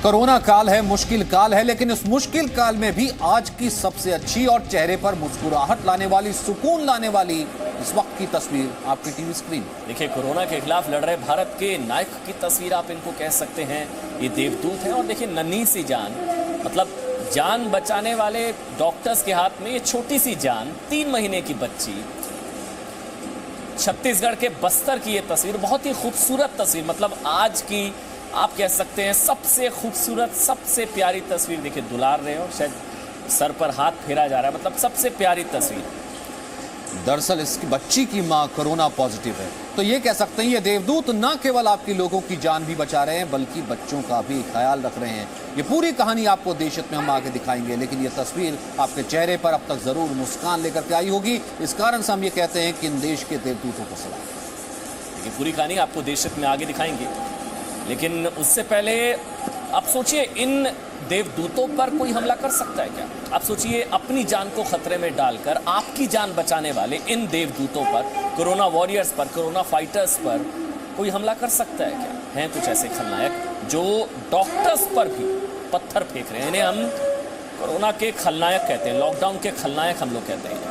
Corona काल है, मुश्किल काल है, लेकिन इस मुश्किल काल में भी आज की सबसे अच्छी और चेहरे पर मुस्कुराहट लाने वाली, सुकून लाने वाली इस वक्त की तस्वीर आपकी टीवी स्क्रीन। देखिए, कोरोना के खिलाफ लड़ रहे भारत के नायक की तस्वीर आप इनको कह सकते हैं। ये देवदूत है और देखिए नन्ही सी जान, मतलब जान बचाने वाले डॉक्टर्स के हाथ में ये छोटी सी जान, 3 महीने की बच्ची। छत्तीसगढ़ के बस्तर की ये तस्वीर बहुत ही खूबसूरत तस्वीर, मतलब आज की आप कह सकते हैं सबसे खूबसूरत, सबसे प्यारी तस्वीर। देखिए दुलार रहे हो, शायद सर पर हाथ फेरा जा रहा है, मतलब सबसे प्यारी तस्वीर। दरअसल इसकी बच्ची की मां कोरोना पॉजिटिव है, तो ये कह सकते हैं ये देवदूत न केवल आपकी लोगों की जान भी बचा रहे हैं बल्कि बच्चों का भी ख्याल रख रहे हैं। ये पूरी कहानी आपको देश हित में हम आगे दिखाएंगे, लेकिन ये तस्वीर आपके चेहरे पर अब तक जरूर मुस्कान लेकर के आई होगी। इस कारण से हम ये कहते हैं कि इन देश के देवदूतों को सलाम। देखिए पूरी कहानी आपको देश हित में आगे दिखाएंगे, लेकिन उससे पहले आप सोचिए इन देवदूतों पर कोई हमला कर सकता है क्या? आप सोचिए अपनी जान को खतरे में डालकर आपकी जान बचाने वाले इन देवदूतों पर, कोरोना वॉरियर्स पर, कोरोना फाइटर्स पर कोई हमला कर सकता है क्या? हैं कुछ ऐसे खलनायक जो डॉक्टर्स पर भी पत्थर फेंक रहे हैं। इन्हें हम कोरोना के खलनायक कहते हैं, लॉकडाउन के खलनायक हम लोग कहते हैं।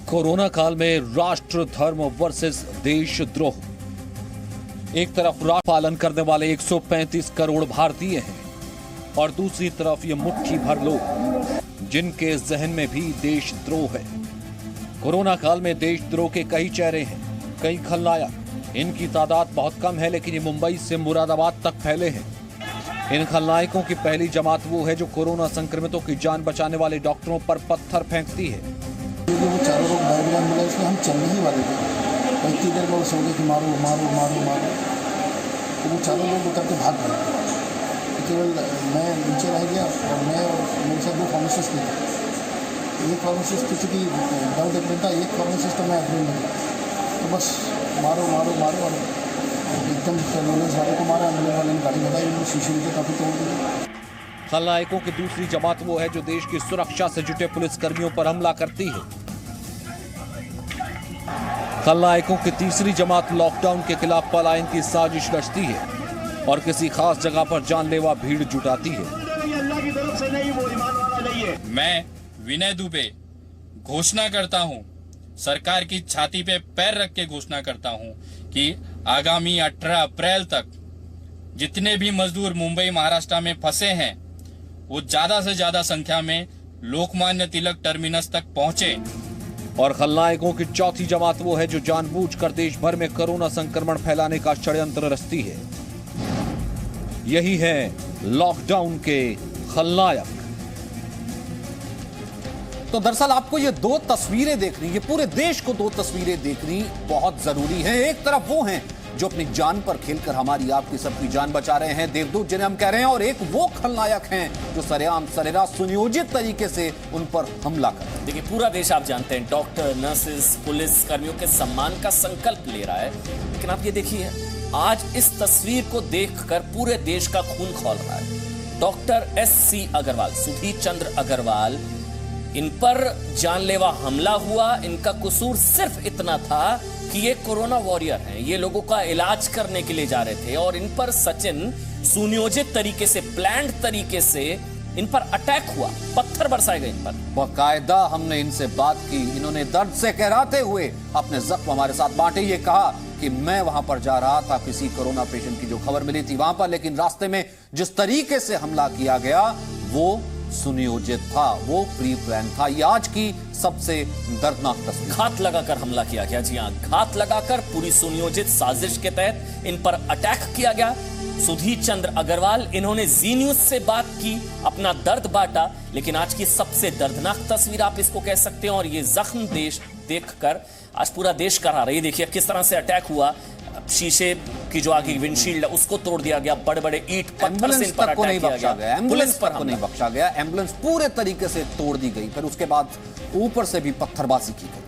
कोरोना काल में राष्ट्र धर्म वर्सेस देशद्रोह। एक तरफ राष्ट्र पालन करने वाले 135 करोड़ भारतीय हैं और दूसरी तरफ ये मुट्ठी भर लोग जिनके जहन में भी देशद्रोह है। कोरोना काल में देशद्रोह के कई चेहरे हैं, कई खलनायक। इनकी तादाद बहुत कम है, लेकिन ये मुंबई से मुरादाबाद तक फैले हैं। इन खलनायकों की पहली जमात वो है जो कोरोना संक्रमितों की जान बचाने वाले डॉक्टरों पर पत्थर फेंकती है। क्योंकि वो चारों लोग बैठ गया मिला, इसलिए हम चलने ही वाले थे। और इतनी देर में वो सो गए कि मारो मारो मारो मारो, तो वो चारों लोग उतर के भाग गए। केवल मैं नीचे रह गया और मैं और मेरे साथ 2 फार्मासिस्ट थे। एक फार्मासिस्ट तो चूँकि डाउट एक था, एक फार्मासिस्ट तो मैं एप्रिल में, तो बस मारो मारो मारो और एकदम एम्बुलेंस वाले को मारा। एम्बुलेंस वाले ने गाड़ी लगाई, उनको शीशे के काफ़ी तोड़ दिए। खलनायकों की दूसरी जमात वो है जो देश की सुरक्षा से जुटे पुलिसकर्मियों पर हमला करती है। खलनायकों की तीसरी जमात लॉकडाउन के खिलाफ पलायन की साजिश रचती है और किसी खास जगह पर जानलेवा भीड़ जुटाती है। मैं विनय दुबे घोषणा करता हूं, सरकार की छाती पे पैर रख के घोषणा करता हूं कि आगामी 18 अप्रैल तक जितने भी मजदूर मुंबई महाराष्ट्र में फंसे हैं वो ज्यादा से ज्यादा संख्या में लोकमान्य तिलक टर्मिनस तक पहुंचे। और खलनायकों की चौथी जमात वो है जो जानबूझकर देश भर में कोरोना संक्रमण फैलाने का षड्यंत्र रचती है। यही है लॉकडाउन के खलनायक। तो दरअसल आपको ये 2 तस्वीरें देखनी, ये पूरे देश को 2 तस्वीरें देखनी बहुत जरूरी है। एक तरफ वो हैं जो अपनी जान पर खेलकर हमारी आपकी सबकी जान बचा रहे हैं, देवदूत जिन्हें हम कह रहे हैं, और एक वो खलनायक हैं जो सरेआम सरेराम सुनियोजित तरीके से उन पर हमला कर रहे हैं। देखिए पूरा देश आप जानते हैं डॉक्टर, नर्सेस, पुलिस कर्मियों के सम्मान का संकल्प ले रहा है, लेकिन आप ये देखिए आज इस तस्वीर को देखकर पूरे देश का खून खौल रहा है। डॉक्टर SC अग्रवाल, सुधीर चंद्र अग्रवाल, इन पर जानलेवा हमला हुआ। इनका कसूर सिर्फ इतना था कि ये कोरोना वॉरियर हैं, ये लोगों का इलाज करने के लिए जा रहे थे और इन पर सचिन सुनियोजित तरीके से, प्लान्ड तरीके से इन पर अटैक हुआ, पत्थर बरसाए गए इन पर। बाकायदा हमने इनसे बात की, इन्होंने दर्द से कहराते हुए अपने जख्म हमारे साथ बांटे। ये कहा कि मैं वहां पर जा रहा था, किसी कोरोना पेशेंट की जो खबर मिली थी वहां पर, लेकिन रास्ते में जिस तरीके से हमला किया गया वो सुनियोजित था, वो प्री प्लान था। ये आज की सबसे दर्दनाक तस्वीर। घात लगाकर हमला किया गया, जी हां, घात लगाकर पूरी सुनियोजित साजिश के तहत इन पर अटैक किया गया। सुधीर चंद्र अग्रवाल, इन्होंने जी न्यूज से बात की, अपना दर्द बांटा, लेकिन आज की सबसे दर्दनाक तस्वीर आप इसको कह सकते हैं। और ये जख्म देश देखकर आज पूरा देश करा रही है। देखिए किस तरह से अटैक हुआ, शीशे की जो आगे विंडशील्ड है उसको तोड़ दिया गया, बड़े बड़े ईंट पत्थर से इन पर अटैक किया गया। एम्बुलेंस पर को नहीं बख्शा गया, एम्बुलेंस पूरे तरीके से तोड़ दी गई, फिर उसके बाद ऊपर से भी पत्थरबाजी की गई।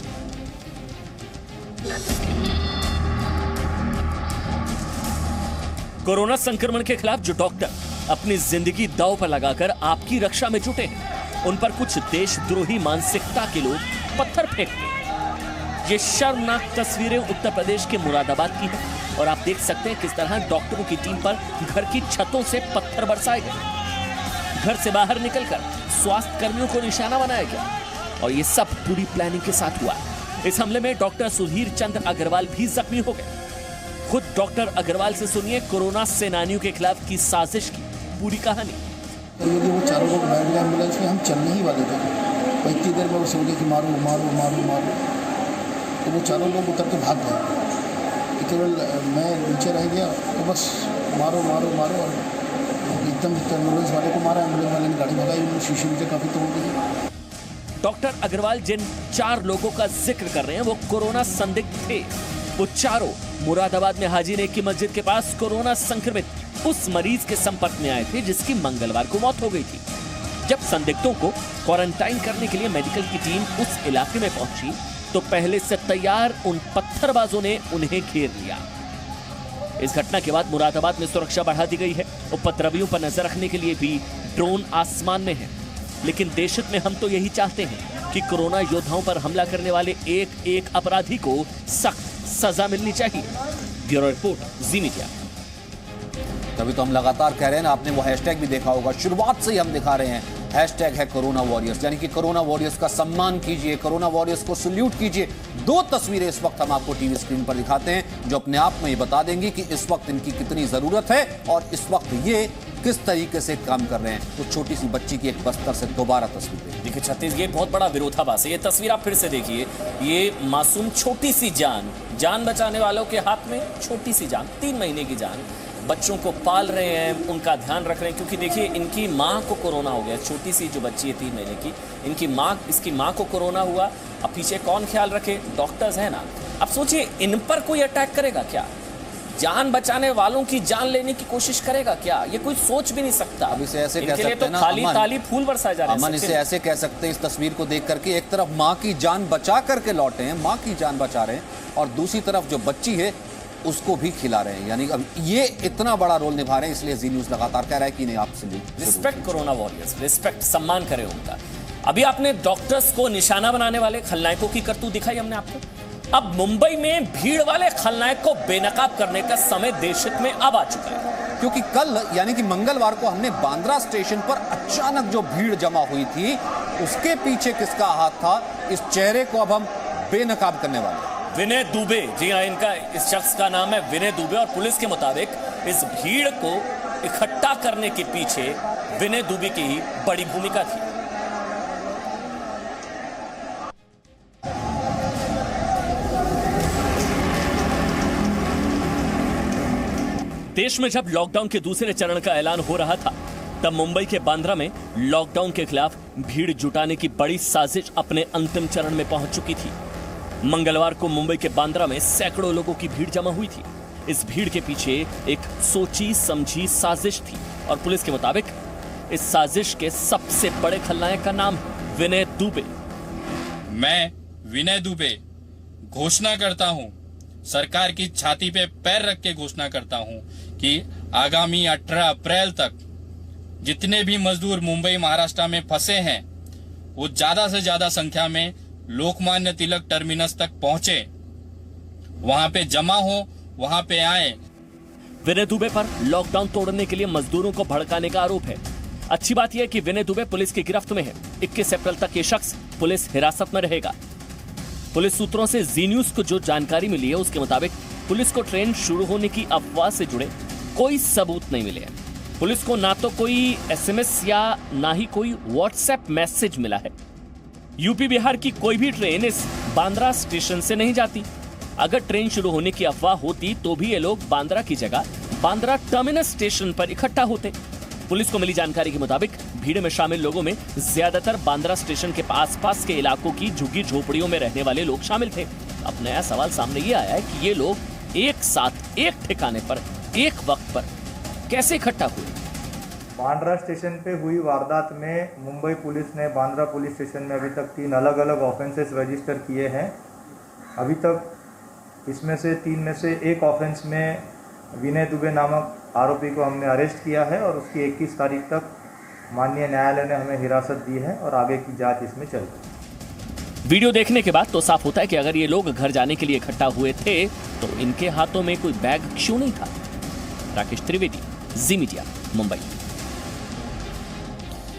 कोरोना संक्रमण के खिलाफ जो डॉक्टर अपनी जिंदगी दांव पर लगाकर आपकी रक्षा में जुटे हैं, उन पर कुछ देशद्रोही मानसिकता के लोग पत्थर फेंकते हैं। ये शर्मनाक तस्वीरें उत्तर प्रदेश के मुरादाबाद की है और आप देख सकते हैं किस तरह डॉक्टरों की टीम पर घर की छतों से पत्थर बरसाए गए। घर से बाहर निकलकर स्वास्थ्य कर्मियों को निशाना बनाया गया और ये सब पूरी प्लानिंग के साथ हुआ। इस हमले में डॉक्टर सुधीर चंद्र अग्रवाल भी जख्मी हो गए। खुद डॉक्टर अग्रवाल से सुनिए कोरोना सेनानियों के खिलाफ की साजिश की पूरी कहानी। यदि वो चारों लोग बैठ गए एम्बुलेंस में, हम चलने ही वाले थे, तो इतनी देर में वो सोचे कि मारो मारो मारो मारो, तो वो चारों लोग उतर के भाग गए। केवल मैं नीचे रह गया, तो बस मारो मारो मारो और एकदम एम्बुलेंस वाले को मारा। एम्बुलेंस वाले ने गाड़ी भगाई, उन्होंने शीशे वीशे काफ़ी तोड़ दी। डॉक्टर अग्रवाल जिन 4 लोगों का जिक्र कर रहे हैं वो कोरोना संदिग्ध थे। वो चारों मुरादाबाद में हाजी नेक की मस्जिद के पास कोरोना संक्रमित उस मरीज के संपर्क में आए थे जिसकी मंगलवार को मौत हो गई थी। जब संदिग्धों को क्वारंटाइन करने के लिए मेडिकल की टीम उस इलाके में पहुंची तो पहले से तैयार उन पत्थरबाजों ने उन्हें घेर लिया। इस घटना के बाद मुरादाबाद में सुरक्षा बढ़ा दी गई है। उपद्रवियों पर नजर रखने के लिए भी ड्रोन आसमान में है। लेकिन देशहित में हम तो यही चाहते हैं कि कोरोना योद्धाओं पर हमला करने वाले एक एक अपराधी को सख्त सजा मिलनी चाहिए। ब्यूरो रिपोर्ट, जी मीडिया। तभी तो हम लगातार कह रहे हैं ना, आपने वो हैशटैग भी देखा होगा, शुरुआत से ही हम दिखा रहे हैं, हैशटैग है कोरोना वॉरियर्स, यानी कि कोरोना वॉरियर्स का सम्मान कीजिए, कोरोना वॉरियर्स को सल्यूट कीजिए। 2 तस्वीरें इस वक्त हम आपको टीवी स्क्रीन पर दिखाते हैं जो अपने आप में ये बता देंगी कि इस वक्त इनकी कितनी जरूरत है और इस वक्त ये किस तरीके से काम कर रहे हैं। तो छोटी सी बच्ची की एक बस्तर से दोबारा तस्वीर देखिए छत्तीसगढ़, ये बहुत बड़ा विरोधाभास है। ये तस्वीर आप फिर से देखिए, ये मासूम छोटी सी जान बचाने वालों के हाथ में, छोटी सी जान, 3 महीने की जान, बच्चों को पाल रहे हैं, उनका ध्यान रख रहे हैं। क्योंकि देखिए इनकी माँ को कोरोना हो गया, छोटी सी जो बच्ची है 3 महीने की, इसकी माँ को कोरोना हुआ। अब पीछे कौन ख्याल रखे? डॉक्टर्स है ना। अब सोचिए इन पर कोई अटैक करेगा क्या? जान बचाने वालों की जान लेने की कोशिश करेगा क्या? ये कोई सोच भी नहीं सकता। अब इसे ऐसे कह सकते हैं तो ना, खाली ताली फूल बरसाए जा रहे हैं। अमन, इसे ऐसे कह सकते हैं इस तस्वीर को देख करके, एक तरफ माँ की जान बचा करके लौटे हैं, माँ की जान बचा रहे हैं, और दूसरी तरफ जो बच्ची है उसको भी खिला रहे हैं। यानी अब ये इतना बड़ा रोल निभा रहे हैं, इसलिए जी न्यूज़ लगातार कह रहा है कि नहीं, आपसे रिस्पेक्ट कोरोना वॉरियर्स, रिस्पेक्ट, सम्मान करें उनका। अभी आपने डॉक्टर्स को निशाना बनाने वाले खलनायकों की करतूत दिखाई हमने आपको। अब मुंबई में भीड़ वाले खलनायक को बेनकाब करने का समय देशहित में अब आ चुका है। क्योंकि कल यानी कि मंगलवार को हमने बांद्रा स्टेशन पर अचानक जो भीड़ जमा हुई थी, उसके पीछे किसका हाथ था, इस चेहरे को अब हम बेनकाब करने वाले हैं। विनय दुबे, जी हाँ, इनका इस शख्स का नाम है विनय दुबे और पुलिस के मुताबिक इस भीड़ को इकट्ठा करने के पीछे विनय दुबे की ही बड़ी भूमिका थी। देश में जब लॉकडाउन के दूसरे चरण का ऐलान हो रहा था तब मुंबई के बांद्रा में लॉकडाउन के खिलाफ भीड़ जुटाने की बड़ी साजिश अपने अंतिम चरण में पहुंच चुकी थी। मंगलवार को मुंबई के बांद्रा में सैकड़ों लोगों की भीड़ जमा हुई थी। इस भीड़ के पीछे एक सोची समझी साजिश थी और पुलिस के मुताबिक इस साजिश के सबसे बड़े खलनायक का नाम है विनय दुबे। मैं विनय दुबे घोषणा करता हूं, सरकार की छाती पे पैर रख के घोषणा करता हूं कि आगामी 18 अप्रैल तक जितने भी मजदूर मुंबई महाराष्ट्र में फंसे हैं वो ज्यादा से ज्यादा संख्या में लोकमान्य तिलक टर्मिनस तक पहुंचे, वहां पे जमा हो, वहां पे आए। विनय दुबे पर लॉकडाउन तोड़ने के लिए मजदूरों को भड़काने का आरोप है। अच्छी बात यह है कि विनय दुबे पुलिस की गिरफ्त में है। 21 अप्रैल तक ये शख्स पुलिस हिरासत में रहेगा। पुलिस सूत्रों से जी न्यूज को जो जानकारी मिली है उसके मुताबिक पुलिस को ट्रेन शुरू होने की अफवाह से जुड़े कोई सबूत नहीं मिले हैं। पुलिस को ना तो कोई SMS या ना ही कोई व्हाट्सएप मैसेज मिला है। यूपी बिहार की कोई भी ट्रेन इस बांद्रा स्टेशन से नहीं जाती। अगर ट्रेन शुरू होने की अफवाह होती तो भी ये लोग बांद्रा की जगह बांद्रा टर्मिनस स्टेशन पर इकट्ठा होते। पुलिस को मिली जानकारी के मुताबिक भीड़ में शामिल लोगों में ज्यादातर बांद्रा स्टेशन के आसपास के इलाकों की झुग्गी झोपड़ियों में रहने वाले लोग शामिल थे। अब नया सवाल सामने ये आया है कि ये लोग एक साथ एक ठिकाने पर एक वक्त पर कैसे इकट्ठा हुए। बांद्रा स्टेशन पे हुई वारदात में मुंबई पुलिस ने बांद्रा पुलिस स्टेशन में अभी तक 3 अलग अलग ऑफेंसेस रजिस्टर किए हैं। अभी तक इसमें से 3 में से एक ऑफेंस में विनय दुबे नामक आरोपी को हमने अरेस्ट किया है और उसकी 21 तारीख तक माननीय न्यायालय ने हमें हिरासत दी है और आगे की जांच इसमें चल रही है। वीडियो देखने के बाद तो साफ होता है कि अगर ये लोग घर जाने के लिए इकट्ठा हुए थे तो इनके हाथों में कोई बैग क्यों नहीं था। राकेश त्रिवेदी, जी मीडिया, मुंबई।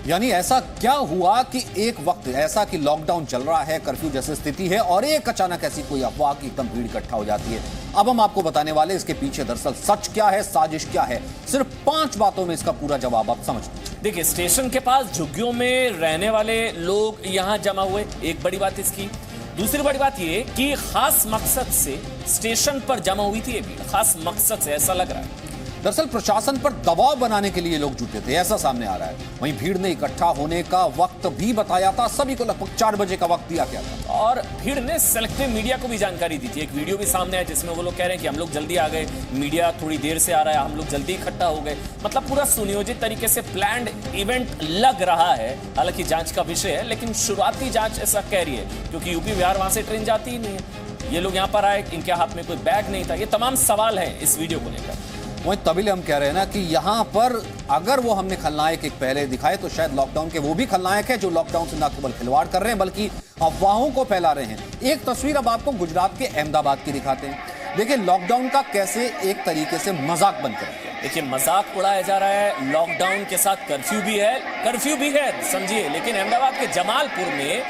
यानी ऐसा क्या हुआ कि एक वक्त ऐसा कि लॉकडाउन चल रहा है, कर्फ्यू जैसी स्थिति है और एक अचानक ऐसी कोई अफवाह की एकदम भीड़ इकट्ठा हो जाती है। अब हम आपको बताने वाले इसके पीछे दरअसल सच क्या है, साजिश क्या है। सिर्फ 5 बातों में इसका पूरा जवाब आप समझ लीजिए। देखिए, स्टेशन के पास झुग्गियों में रहने वाले लोग यहां जमा हुए, एक बड़ी बात इसकी। दूसरी बड़ी बात ये कि खास मकसद से स्टेशन पर जमा हुई थी ये भीड़, खास मकसद से, ऐसा लग रहा है। दरअसल प्रशासन पर दबाव बनाने के लिए लोग जुटे थे, ऐसा सामने आ रहा है। वहीं भीड़ ने इकट्ठा होने का वक्त भी बताया था, सभी को लगभग 4 बजे का वक्त दिया गया था। और भीड़ ने सेलेक्टिव मीडिया को भी जानकारी दी थी। एक वीडियो भी सामने है जिसमें वो लोग कह रहे हैं कि हम लोग जल्दी आ गए, मीडिया थोड़ी देर से आ रहा है, हम लोग जल्दी इकट्ठा हो गए। मतलब पूरा सुनियोजित तरीके से प्लान्ड इवेंट लग रहा है। हालांकि जांच का विषय है, लेकिन शुरुआती जांच ऐसा कह रही है, क्योंकि यूपी बिहार वहां से ट्रेन जाती ही नहीं है। ये लोग यहाँ पर आए, इनके हाथ में कोई बैग नहीं था। ये तमाम सवाल हैं इस वीडियो को लेकर। वहीं तभी हम कह रहे हैं ना कि यहां पर अगर वो हमने खलनायक एक पहले दिखाए तो शायद लॉकडाउन के वो भी खलनायक है जो लॉकडाउन से न केवल खिलवाड़ कर रहे हैं बल्कि अफवाहों को फैला रहे हैं। एक तस्वीर अब आपको गुजरात के अहमदाबाद की दिखाते हैं। देखिए लॉकडाउन का कैसे एक तरीके से मजाक बनकर है। देखिए, मजाक उड़ाया जा रहा है। लॉकडाउन के साथ कर्फ्यू भी है समझिए। लेकिन अहमदाबाद के जमालपुर में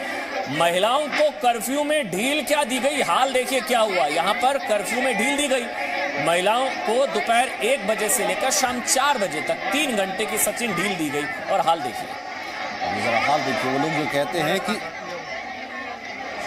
महिलाओं को कर्फ्यू में ढील क्या दी गई, हाल देखिए क्या हुआ। यहां पर कर्फ्यू में ढील दी गई। महिलाओं को दोपहर 1 बजे से लेकर शाम 4 बजे तक 3 घंटे की सचिन ढील दी गई। और हाल देखिए, जरा हाल देखिए। वो लोग जो कहते हैं कि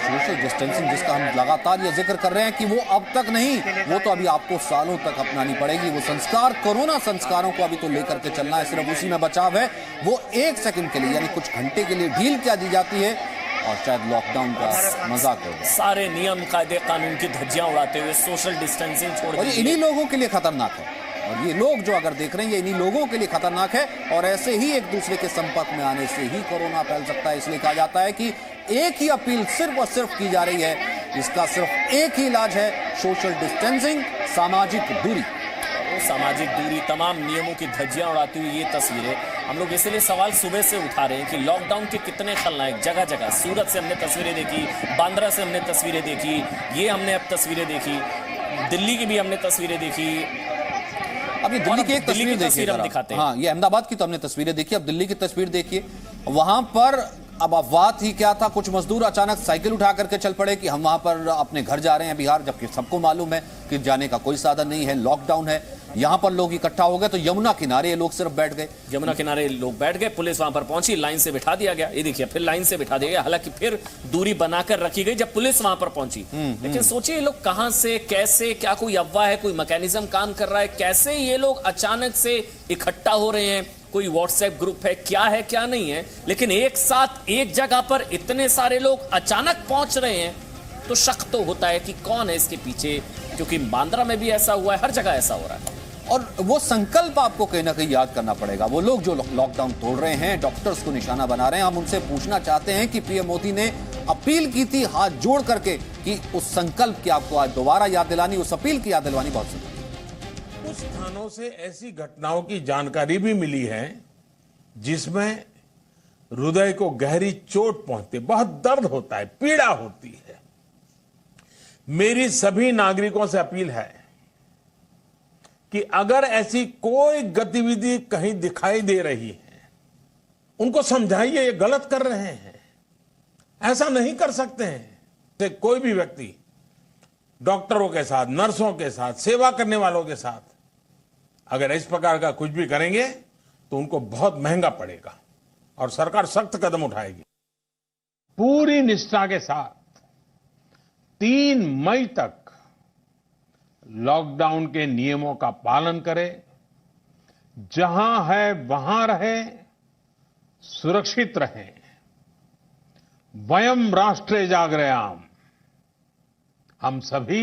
सोशल डिस्टेंसिंग जिसका हम लगातार ये जिक्र कर रहे हैं कि वो अब तक नहीं, वो तो अभी आपको सालों तक अपनानी पड़ेगी। वो संस्कार, कोरोना संस्कारों को अभी तो लेकर के चलना है, सिर्फ उसी में बचाव है। वो 1 सेकंड के लिए यानी कुछ घंटे के लिए ढील क्या दी जाती है और शायद लॉकडाउन का मजाक हो। सारे नियम कायदे कानून की धज्जियां उड़ाते हुए सोशल डिस्टेंसिंग छोड़ और ये इन्हीं लोगों के लिए खतरनाक है। और ये लोग जो अगर देख रहे हैं ये इन्हीं लोगों के लिए खतरनाक है। और ऐसे ही एक दूसरे के संपर्क में आने से ही कोरोना फैल सकता है। इसलिए कहा जाता है कि एक ही अपील सिर्फ और सिर्फ की जा रही है, इसका सिर्फ एक ही इलाज है, सोशल डिस्टेंसिंग, सामाजिक दूरी। सामाजिक दूरी, तमाम नियमों की धज्जियां उड़ाती हुई ये तस्वीरें हम लोग इसलिए सवाल सुबह से उठा रहे हैं कि लॉकडाउन के कितने खलनायक जगह जगह। सूरत से हमने तस्वीरें देखी, बांद्रा से हमने तस्वीरें देखी, ये हमने अब तस्वीरें देखी, दिल्ली की भी हमने तस्वीरें देखी। अब ये दिल्ली की एक तस्वीर देखिए, हम दिखाते हैं। हाँ, ये अहमदाबाद की तो हमने तस्वीरें देखी, अब दिल्ली की तस्वीर देखिए। वहां पर अब अफवाह ही क्या था, कुछ मजदूर अचानक साइकिल उठा करके चल पड़े कि हम वहां पर अपने घर जा रहे हैं बिहार, जबकि सबको मालूम है कि जाने का कोई साधन नहीं है, लॉकडाउन है। यहां पर लोग इकट्ठा हो गए तो यमुना किनारे ये लोग सिर्फ बैठ गए। यमुना किनारे लोग बैठ गए, पुलिस वहां पर पहुंची, लाइन से बिठा दिया गया। ये देखिए, फिर लाइन से बिठा दिया गया। हालांकि फिर दूरी बनाकर रखी गई जब पुलिस वहां पर पहुंची। लेकिन सोचिए ये लोग कहां से, कैसे, क्या कोई अफवाह है, कोई मैकेनिज्म काम कर रहा है, कैसे ये लोग अचानक से इकट्ठा हो रहे हैं, कोई व्हाट्सएप ग्रुप है, क्या नहीं है। लेकिन एक साथ एक जगह पर इतने सारे लोग अचानक पहुंच रहे हैं तो शक तो होता है कि कौन है इसके पीछे, क्योंकि बांद्रा में भी ऐसा हुआ है, हर जगह ऐसा हो रहा है। और वो संकल्प आपको कहीं ना कहीं याद करना पड़ेगा। वो लोग जो लॉकडाउन तोड़ रहे हैं, डॉक्टर्स को निशाना बना रहे हैं, हम उनसे पूछना चाहते हैं कि पीएम मोदी ने अपील की थी हाथ जोड़ करके कि उस संकल्प की आपको आज दोबारा याद दिलानी, उस अपील की याद दिलवानी बहुत जरूरी है। कुछ स्थानों से ऐसी घटनाओं की जानकारी भी मिली है जिसमें हृदय को गहरी चोट पहुंचती, बहुत दर्द होता है, पीड़ा होती है। मेरी सभी नागरिकों से अपील है कि अगर ऐसी कोई गतिविधि कहीं दिखाई दे रही है, उनको समझाइए ये गलत कर रहे हैं, ऐसा नहीं कर सकते हैं। कोई भी व्यक्ति डॉक्टरों के साथ, नर्सों के साथ, सेवा करने वालों के साथ अगर इस प्रकार का कुछ भी करेंगे तो उनको बहुत महंगा पड़ेगा और सरकार सख्त कदम उठाएगी। पूरी निष्ठा के साथ 3 मई तक लॉकडाउन के नियमों का पालन करें, जहां है वहां रहे, सुरक्षित रहें। वयम राष्ट्रे जागृयाम, हम सभी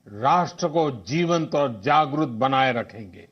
राष्ट्र को जीवंत और जागरूक बनाए रखेंगे।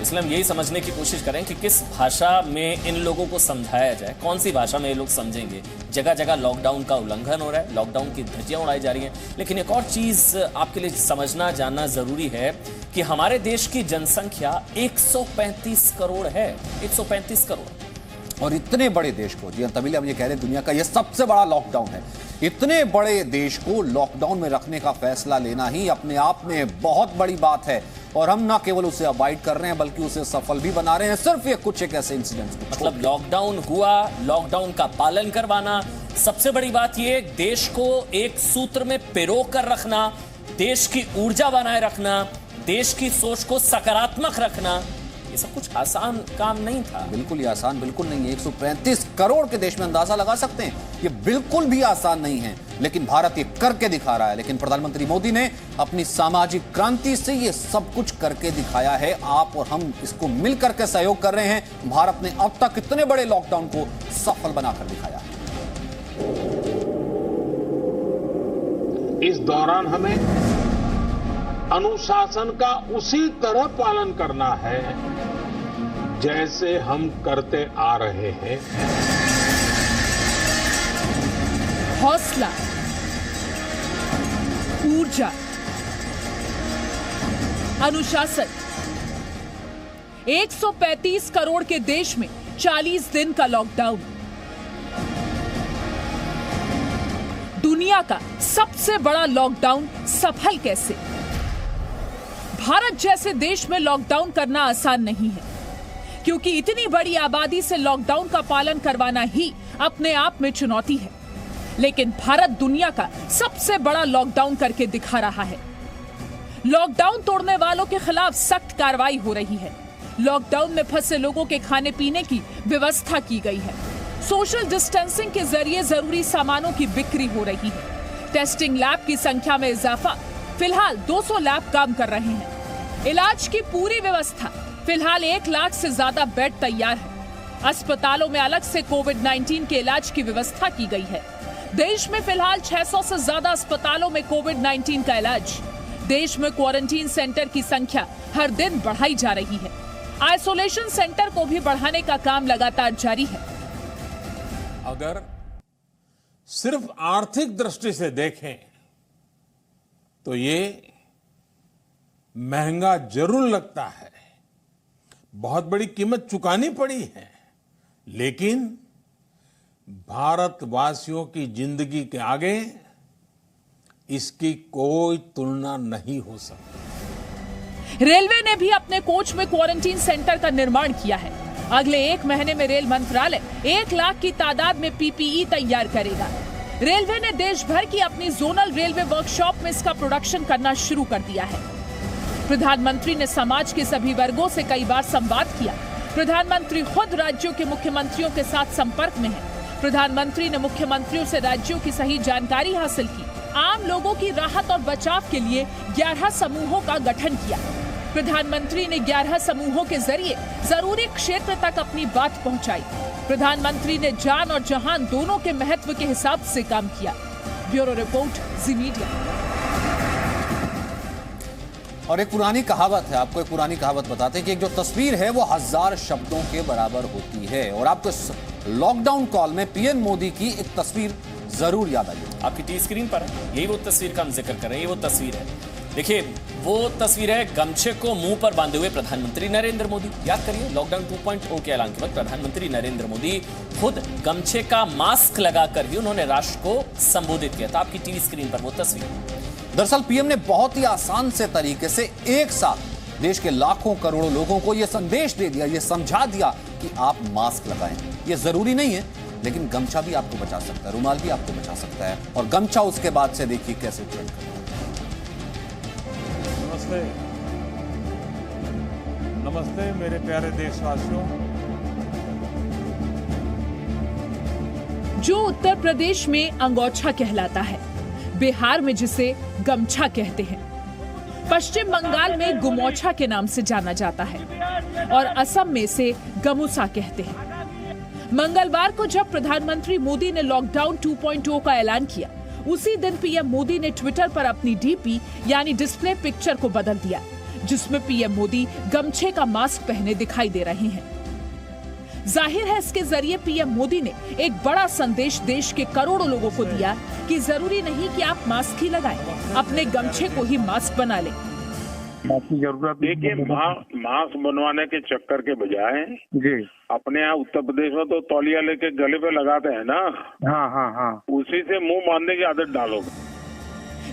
इसलिए हम यही समझने की कोशिश करें कि किस भाषा में इन लोगों को समझाया जाए, कौन सी भाषा में ये लोग समझेंगे। जगह जगह लॉकडाउन का उल्लंघन हो रहा है, लॉकडाउन की धज्जियां उड़ाई जा रही हैं। लेकिन एक और चीज आपके लिए समझना जानना जरूरी है कि हमारे देश की जनसंख्या 135 करोड़ है। 135 करोड़। और इतने बड़े देश को, जी तभी हम ये कह रहे हैं, दुनिया का ये सबसे बड़ा लॉकडाउन है। इतने बड़े देश को लॉकडाउन में रखने का फैसला लेना ही अपने आप में बहुत बड़ी बात है। और हम ना केवल उसे अवॉइड कर रहे हैं बल्कि उसे सफल भी बना रहे हैं, सिर्फ ये कुछ एक ऐसे इंसिडेंट्स को। मतलब लॉकडाउन हुआ, लॉकडाउन का पालन करवाना, सबसे बड़ी बात ये देश को एक सूत्र में पिरो कर रखना, देश की ऊर्जा बनाए रखना, देश की सोच को सकारात्मक रखना, ये सब कुछ आसान काम नहीं था। बिल्कुल ही आसान बिल्कुल नहीं है। 135 करोड़ के देश में अंदाजा लगा सकते हैं, ये बिल्कुल भी आसान नहीं है, लेकिन भारत ये करके दिखा रहा है। लेकिन प्रधानमंत्री मोदी ने अपनी सामाजिक क्रांति से ये सब कुछ करके दिखाया है। आप और हम इसको मिलकर के सहयोग कर रहे हैं। भारत ने अब तक इतने बड़े लॉकडाउन को सफल बनाकर दिखाया है। इस दौरान हमें अनुशासन का उसी तरह पालन करना है जैसे हम करते आ रहे हैं। हौसला, ऊर्जा, अनुशासन। 135 करोड़ के देश में 40 दिन का लॉकडाउन। दुनिया का सबसे बड़ा लॉकडाउन सफल कैसे? भारत जैसे देश में लॉकडाउन करना आसान नहीं है, क्योंकि इतनी बड़ी आबादी से लॉकडाउन का पालन करवाना ही अपने आप में चुनौती है। लेकिन भारत दुनिया का सबसे बड़ा लॉकडाउन करके दिखा रहा है। लॉकडाउन तोड़ने वालों के खिलाफ सख्त कार्रवाई हो रही है। लॉकडाउन में फंसे लोगों के खाने पीने की व्यवस्था की गई है। सोशल डिस्टेंसिंग के जरिए जरूरी सामानों की बिक्री हो रही है। टेस्टिंग लैब की संख्या में इजाफा, फिलहाल 200 लैब काम कर रहे हैं। इलाज की पूरी व्यवस्था, फिलहाल 1 लाख से ज्यादा बेड तैयार है। अस्पतालों में अलग से कोविड-19 के इलाज की व्यवस्था की गई है। देश में फिलहाल 600 से ज्यादा अस्पतालों में कोविड-19 का इलाज। देश में क्वारंटीन सेंटर की संख्या हर दिन बढ़ाई जा रही है। आइसोलेशन सेंटर को भी बढ़ाने का काम लगातार जारी है। अगर सिर्फ आर्थिक दृष्टि से देखें तो ये महंगा जरूर लगता है, बहुत बड़ी कीमत चुकानी पड़ी है, लेकिन भारतवासियों की जिंदगी के आगे इसकी कोई तुलना नहीं हो सकती। रेलवे ने भी अपने कोच में क्वारंटीन सेंटर का निर्माण किया है। अगले 1 महीने में रेल मंत्रालय 1 लाख की तादाद में पीपीई तैयार करेगा। रेलवे ने देश भर की अपनी जोनल रेलवे वर्कशॉप में इसका प्रोडक्शन करना शुरू कर दिया है। प्रधानमंत्री ने समाज के सभी वर्गों से कई बार संवाद किया। प्रधानमंत्री खुद राज्यों के मुख्यमंत्रियों के साथ संपर्क में है। प्रधानमंत्री ने मुख्यमंत्रियों से राज्यों की सही जानकारी हासिल की। आम लोगों की राहत और बचाव के लिए 11 समूहों का गठन किया। प्रधानमंत्री ने 11 समूहों के जरिए जरूरी क्षेत्र तक अपनी बात पहुंचाई। प्रधानमंत्री ने जान और जहान दोनों के महत्व के हिसाब से काम किया। ब्यूरो रिपोर्ट, जी मीडिया। और एक पुरानी कहावत है, आपको एक पुरानी कहावत बताते हैं कि एक जो तस्वीर है वो 1000 शब्दों के बराबर होती है। और आपको लॉकडाउन कॉल में पीएम मोदी की एक तस्वीर जरूर याद आई। आपकी टी स्क्रीन पर है, यही वो तस्वीर का हम जिक्र कर रहे हैं। ये वो तस्वीर है, देखिए वो तस्वीर है गमछे को मुंह पर बांधे हुए प्रधानमंत्री नरेंद्र मोदी। याद करिए, लॉकडाउन 2.0 के ऐलान के बाद प्रधानमंत्री नरेंद्र मोदी खुद गमछे का मास्क लगाकर ही उन्होंने राष्ट्र को संबोधित किया था। आपकी टीवी स्क्रीन पर वो तस्वीर। दरअसल पीएम ने बहुत ही आसान से तरीके से एक साथ देश के लाखों करोड़ों लोगों को यह संदेश दे दिया, यह समझा दिया कि आप मास्क लगाएं। यह जरूरी नहीं है, लेकिन गमछा भी आपको बचा सकता है, रुमाल भी आपको बचा सकता है। और गमछा उसके बाद से देखिए कैसे ट्रेंड करता है। नमस्ते, नमस्ते मेरे प्यारे देशवासियों। जो उत्तर प्रदेश में अंगोछा कहलाता है, बिहार में जिसे गमछा कहते हैं, पश्चिम बंगाल में गुमोछा के नाम से जाना जाता है और असम में इसे गमुसा कहते हैं। मंगलवार को जब प्रधानमंत्री मोदी ने लॉकडाउन 2.0 का ऐलान किया, उसी दिन पीएम मोदी ने ट्विटर पर अपनी डीपी यानी डिस्प्ले पिक्चर को बदल दिया, जिसमें पीएम मोदी गमछे का मास्क पहने दिखाई दे रहे हैं। जाहिर है इसके जरिए पीएम मोदी ने एक बड़ा संदेश देश के करोड़ों लोगों को दिया कि जरूरी नहीं कि आप मास्क ही लगाएं, अपने गमछे को ही मास्क बना लें। देखिए, मास्क बनवाने के चक्कर के बजाय जी अपने यहाँ उत्तर प्रदेश में तो तौलिया लेके गले पे लगाते हैं ना। हाँ, उसी से मुंह बांधने की आदत डालोगे।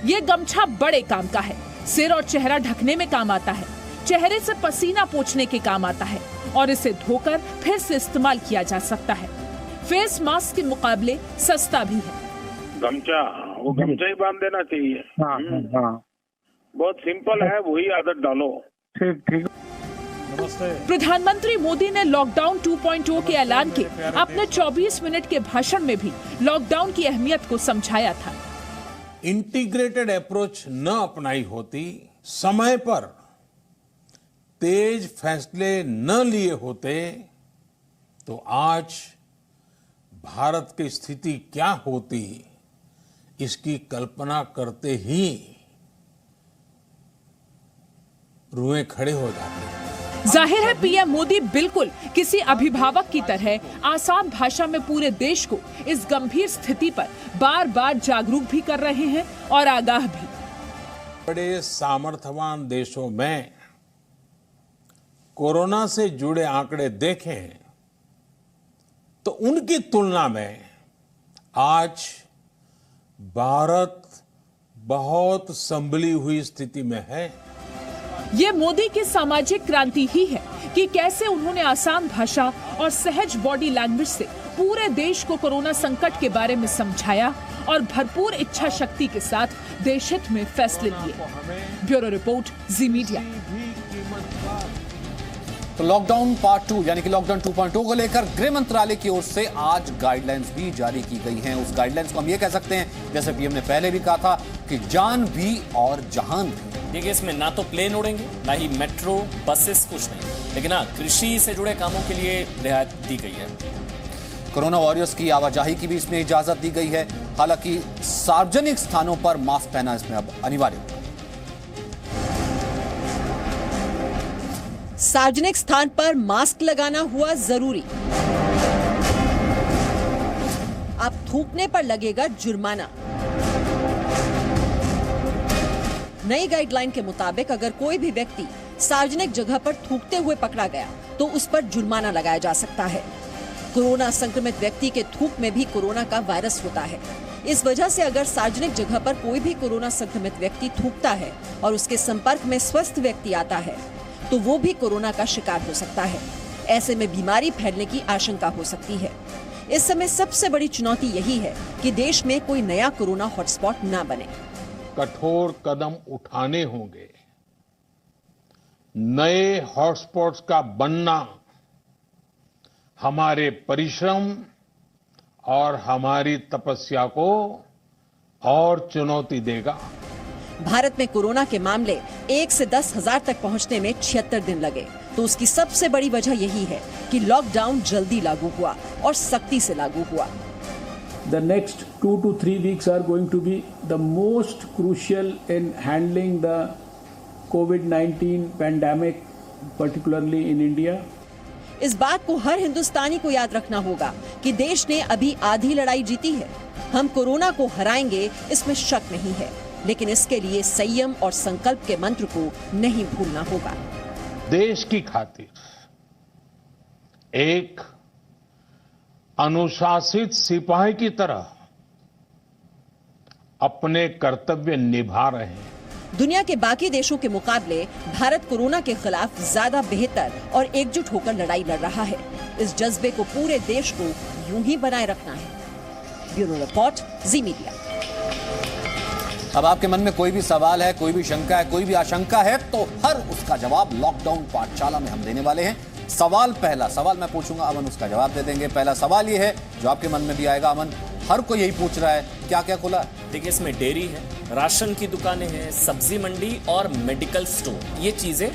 ये गमछा बड़े काम का है, सिर और चेहरा ढकने में काम आता है, चेहरे से पसीना पोंछने के काम आता है और इसे धोकर फिर से इस्तेमाल किया जा सकता है। फेस मास्क के मुकाबले सस्ता भी है। गमछा ही बांध देना चाहिए। हाँ। बहुत सिंपल है, वही आदत डालो। ठीक। प्रधानमंत्री मोदी ने लॉकडाउन 2.0 के ऐलान के अपने 24 मिनट के भाषण में भी लॉकडाउन की अहमियत को समझाया था। इंटीग्रेटेड अप्रोच न अपनाई होती, समय पर तेज फैसले न लिए होते तो आज भारत की स्थिति क्या होती, इसकी कल्पना करते ही रुएं खड़े हो जाते। जाहिर है पीएम मोदी बिल्कुल किसी अभिभावक की तरह आसान भाषा में पूरे देश को इस गंभीर स्थिति पर बार बार जागरूक भी कर रहे हैं और आगाह भी। बड़े सामर्थ्यवान देशों में कोरोना से जुड़े आंकड़े देखें तो उनकी तुलना में आज भारत बहुत संभली हुई स्थिति में है। ये मोदी की सामाजिक क्रांति ही है कि कैसे उन्होंने आसान भाषा और सहज बॉडी लैंग्वेज से पूरे देश को कोरोना संकट के बारे में समझाया और भरपूर इच्छा शक्ति के साथ देश हित में फैसले लिए। ब्यूरो रिपोर्ट, जी मीडिया। तो लॉकडाउन पार्ट 2 यानी कि लॉकडाउन 2.0 को लेकर गृह मंत्रालय की ओर से आज गाइडलाइंस भी जारी की गई हैं। उस गाइडलाइंस को हम ये कह सकते हैं, जैसे पीएम ने पहले भी कहा था, कि जान भी और जहान भी। देखिए, इसमें ना तो प्लेन उड़ेंगे, ना ही मेट्रो, बसेस, कुछ नहीं। लेकिन हाँ, कृषि से जुड़े कामों के लिए रियायत दी गई है। कोरोना वॉरियर्स की आवाजाही की भी इसमें इजाजत दी गई है। हालांकि सार्वजनिक स्थानों पर मास्क पहनना इसमें अब अनिवार्य होगा। सार्वजनिक स्थान पर मास्क लगाना हुआ जरूरी। अब थूकने पर लगेगा जुर्माना। नई गाइडलाइन के मुताबिक अगर कोई भी व्यक्ति सार्वजनिक जगह पर थूकते हुए पकड़ा गया तो उस पर जुर्माना लगाया जा सकता है। कोरोना संक्रमित व्यक्ति के थूक में भी कोरोना का वायरस होता है। इस वजह से अगर सार्वजनिक जगह पर कोई भी कोरोना संक्रमित व्यक्ति थूकता है और उसके संपर्क में स्वस्थ व्यक्ति आता है तो वो भी कोरोना का शिकार हो सकता है। ऐसे में बीमारी फैलने की आशंका हो सकती है। इस समय सबसे बड़ी चुनौती यही है कि देश में कोई नया कोरोना हॉटस्पॉट ना बने। कठोर कदम उठाने होंगे। नए हॉटस्पॉट्स का बनना हमारे परिश्रम और हमारी तपस्या को और चुनौती देगा। भारत में कोरोना के मामले 1 से 10,000 तक पहुंचने में 76 दिन लगे, तो उसकी सबसे बड़ी वजह यही है कि लॉकडाउन जल्दी लागू हुआ और सख्ती से लागू हुआ। The next 2 to 3 weeks are going to be the most crucial in handling the COVID-19 pandemic, particularly in India. इस बात को हर हिंदुस्तानी को याद रखना होगा कि देश ने अभी आधी लड़ाई जीती है। हम कोरोना को हराएंगे, इसमें शक नहीं है, लेकिन इसके लिए संयम और संकल्प के मंत्र को नहीं भूलना होगा। देश की खातिर एक अनुशासित सिपाही की तरह अपने कर्तव्य निभा रहे हैं। दुनिया के बाकी देशों के मुकाबले भारत कोरोना के खिलाफ ज्यादा बेहतर और एकजुट होकर लड़ाई लड़ रहा है। इस जज्बे को पूरे देश को यूं ही बनाए रखना है। ब्यूरो रिपोर्ट, जी मीडिया। अब आपके मन में कोई भी सवाल है, कोई भी शंका है, कोई भी आशंका है, तो हर उसका जवाब लॉकडाउन पाठशाला में हम देने वाले हैं। पहला सवाल मैं पूछूंगा, अमन उसका जवाब दे देंगे। पहला सवाल ये है जो आपके मन में भी आएगा। अमन, हर कोई यही पूछ रहा है, क्या क्या खुला है? देखिए, इसमें डेयरी है, राशन की दुकानें हैं, सब्जी मंडी और मेडिकल स्टोर, ये चीजें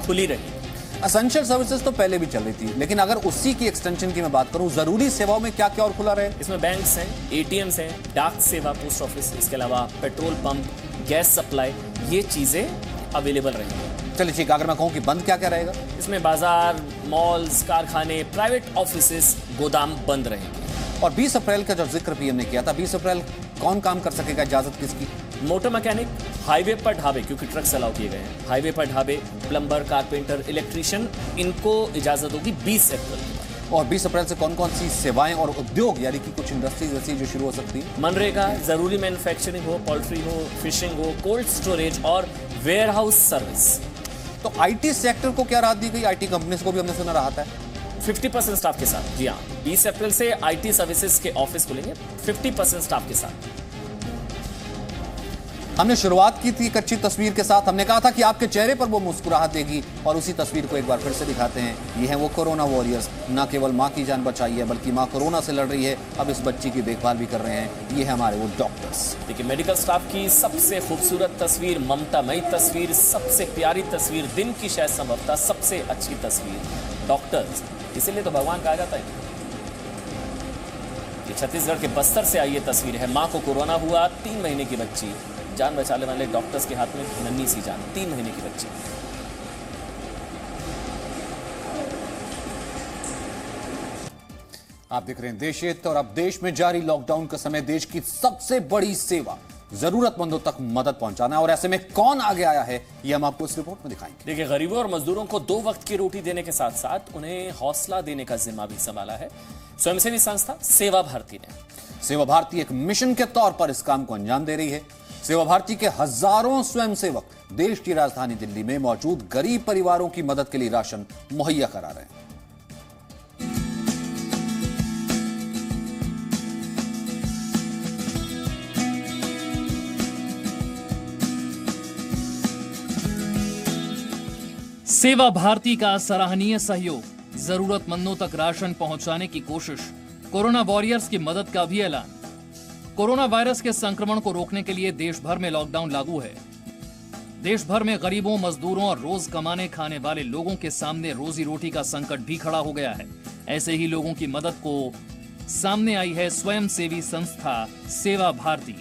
खुली रही। एसेंशियल सर्विसेज तो पहले भी चल रही थी, लेकिन अगर उसी की एक्सटेंशन की मैं बात करूं, जरूरी सेवाओं में क्या क्या और खुला रहे? इसमें बैंक्स हैं, एटीएम्स हैं, डाक सेवा, पोस्ट ऑफिस, इसके अलावा पेट्रोल पंप, गैस सप्लाई, ये चीजें अवेलेबल रहेंगी। चलिए ठीक, अगर मैं कहूं कि बंद क्या क्या रहेगा? इसमें बाजार, मॉल्स, कारखाने, प्राइवेट ऑफिसेस, गोदाम बंद रहेंगे। और 20 अप्रैल का जो जिक्र पीएम ने किया था, 20 अप्रैल कौन काम कर सकेगा, इजाजत किसकी? मोटर मैकेनिक, हाईवे पर ढाबे, क्योंकि ट्रक्स अलाउ किए गए हैं, हाईवे पर ढाबे, प्लम्बर, कारपेंटर, इलेक्ट्रीशियन, इनको इजाजत होगी 20 अप्रैल। और 20 अप्रैल से कौन कौन सी सेवाएं और उद्योग, यानी कि कुछ इंडस्ट्रीज ऐसी जो शुरू हो सकती है? मनरेगा, जरूरी मैन्युफैक्चरिंग हो, पोल्ट्री हो, फिशिंग हो, कोल्ड स्टोरेज और वेयर हाउस सर्विस। तो आईटी सेक्टर को क्या राहत दी गई? आईटी कंपनीज को भी हमने सुना राहत है 50% स्टाफ के साथ। जी हाँ, 20 अप्रैल से आईटी सर्विसेज के ऑफिस खुलेंगे 50% स्टाफ के साथ। हमने शुरुआत की थी एक अच्छी तस्वीर के साथ। हमने कहा था कि आपके चेहरे पर वो मुस्कुराहट देगी, और उसी तस्वीर को एक बार फिर से दिखाते हैं। ये हैं वो कोरोना वॉरियर्स। न केवल मां की जान बचाई है, बल्कि मां कोरोना से लड़ रही है, अब इस बच्ची की देखभाल भी कर रहे हैं। ये है हमारे वो डॉक्टर्स। देखिए, मेडिकल स्टाफ की सबसे खूबसूरत तस्वीर, ममतामयी तस्वीर, सबसे प्यारी तस्वीर, दिन की शायद संभवतः सबसे अच्छी तस्वीर डॉक्टर्स। इसीलिए तो भगवान कहा जाता है। ये छत्तीसगढ़ के बस्तर से आई ये तस्वीर है। मां को कोरोना हुआ, 3 महीने की बच्ची, जान बचाने वाले डॉक्टर्स के हाथ में नन्ही सी जान, 3 महीने की बच्ची। आप देख रहे हैं देश हित, और अब देश में जारी लॉकडाउन के समय देश की सबसे बड़ी सेवा जरूरतमंदों तक मदद पहुंचाना, और ऐसे में कौन आगे आया है ये हम आपको इस रिपोर्ट में दिखाएंगे। देखिए, गरीबों और मजदूरों को 2 वक्त की रोटी देने के साथ साथ उन्हें हौसला देने का जिम्मा भी संभाला है स्वयंसेवी संस्था सेवा भारती ने। सेवा भारती एक मिशन के तौर पर इस काम को अंजाम दे रही है। सेवा भारती के हजारों स्वयंसेवक देश की राजधानी दिल्ली में मौजूद गरीब परिवारों की मदद के लिए राशन मुहैया करा रहे हैं। सेवा भारती का सराहनीय सहयोग, जरूरतमंदों तक राशन पहुंचाने की कोशिश, कोरोना वॉरियर्स की मदद का भी ऐलान। कोरोना वायरस के संक्रमण को रोकने के लिए देश भर में लॉकडाउन लागू है। देश भर में गरीबों, मजदूरों और रोज कमाने खाने वाले लोगों के सामने रोजी रोटी का संकट भी खड़ा हो गया है। ऐसे ही लोगों की मदद को सामने आई है स्वयंसेवी संस्था सेवा भारती।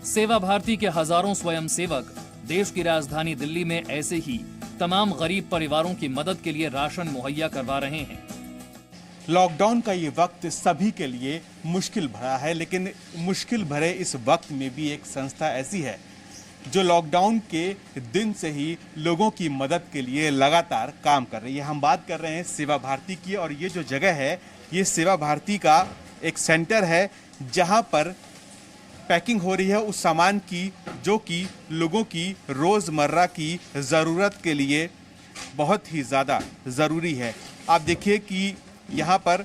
सेवा भारती के हजारों स्वयंसेवक देश की राजधानी दिल्ली में ऐसे ही तमाम गरीब परिवारों की मदद के लिए राशन मुहैया करवा रहे हैं। लॉकडाउन का ये वक्त सभी के लिए मुश्किल भरा है, लेकिन मुश्किल भरे इस वक्त में भी एक संस्था ऐसी है जो लॉकडाउन के दिन से ही लोगों की मदद के लिए लगातार काम कर रही है। हम बात कर रहे हैं सेवा भारती की, और ये जो जगह है ये सेवा भारती का एक सेंटर है जहां पर पैकिंग हो रही है उस सामान की जो कि लोगों की रोज़मर्रा की ज़रूरत के लिए बहुत ही ज़्यादा ज़रूरी है। आप देखिए कि यहाँ पर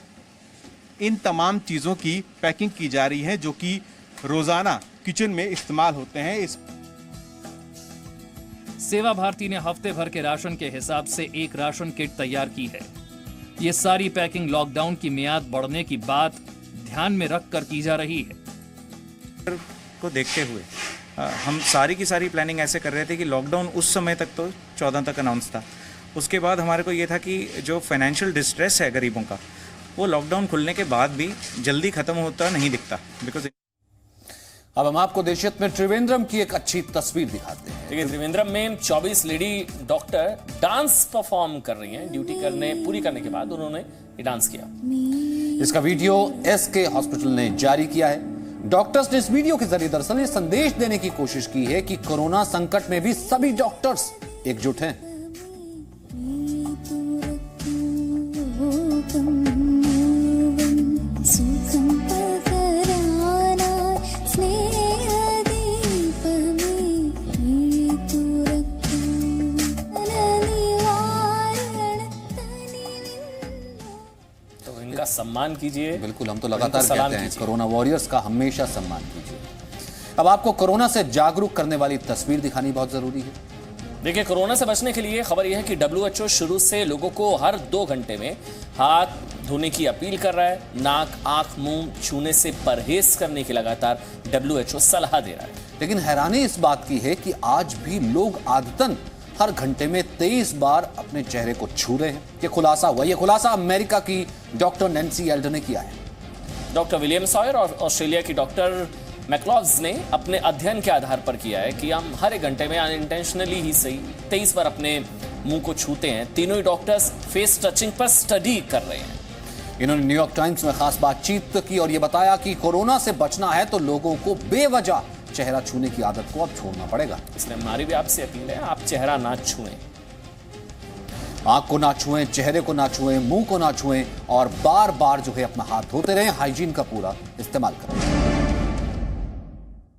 इन तमाम चीज़ों की पैकिंग की जा रही है जो कि रोज़ाना किचन में इस्तेमाल होते हैं। इस सेवा भारती ने हफ्ते भर के राशन के हिसाब से एक राशन किट तैयार की है। ये सारी पैकिंग लॉकडाउन की मियाद बढ़ने की बात ध्यान में रखकर की जा रही है। को देखते हुए हम सारी की सारी प्लानिंग ऐसे कर रहे थे कि लॉकडाउन उस समय तक तो 14 तक अनाउंस था। उसके बाद हमारे को ये था कि जो फाइनेंशियल डिस्ट्रेस है गरीबों का, वो लॉकडाउन खुलने के बाद भी जल्दी खत्म होता नहीं दिखता। बिकॉज अब हम आपको देशहित में त्रिवेंद्रम की एक अच्छी तस्वीर दिखाते हैं। देखिए, त्रिवेंद्रम में 24 लेडी डॉक्टर डांस परफॉर्म कर रही हैं। ड्यूटी पूरी करने के बाद उन्होंने ये डांस किया। इसका वीडियो एसके हॉस्पिटल ने जारी किया है। डॉक्टर्स ने इस वीडियो के जरिए दरअसल ये संदेश देने की कोशिश की है कि कोरोना संकट में भी सभी डॉक्टर्स एकजुट हैं। सम्मान कीजिए। बिल्कुल, हम तो लगातार कहते हैं कोरोना वॉरियर्स का हमेशा सम्मान कीजिए। अब आपको कोरोना से जागरूक करने वाली तस्वीर दिखानी बहुत जरूरी है। देखिए, कोरोना से बचने के लिए खबर यह है कि WHO शुरू से लोगों को हर 2 घंटे में हाथ धोने की अपील कर रहा है। नाक, आंख, मुंह छूने से परहेज करने की लगातार WHO सलाह दे रहा है। लेकिन हैरानी इस बात की है कि आज भी लोग आदतन हर घंटे में 23 बार अपने चेहरे को छू रहे हैं। ये खुलासा हुआ। ये खुलासा अमेरिका की डॉक्टर नैन्सी एल्डर ने किया है। डॉक्टर विलियम सॉयर और ऑस्ट्रेलिया की डॉक्टर मैक्लॉव्स ने अपने अध्ययन के आधार पर किया है कि हम हर एक घंटे में अनइंटेंशनली ही सही 23 बार अपने मुंह को छूते हैं। तीनों ही डॉक्टर्स फेस टचिंग पर स्टडी कर रहे हैं। इन्होंने न्यूयॉर्क टाइम्स में खास बातचीत की और यह बताया कि कोरोना से बचना है तो लोगों को बेवजह चेहरा छूने की आदत को अब छोड़ना पड़ेगा। इसलिए हमारी भी आपसे अपील है, आप चेहरा ना छुएं, आंख को ना छुएं, चेहरे को ना छुएं, मुंह को ना छुएं और बार बार जो है अपना हाथ धोते रहें, हाइजीन का पूरा इस्तेमाल करें।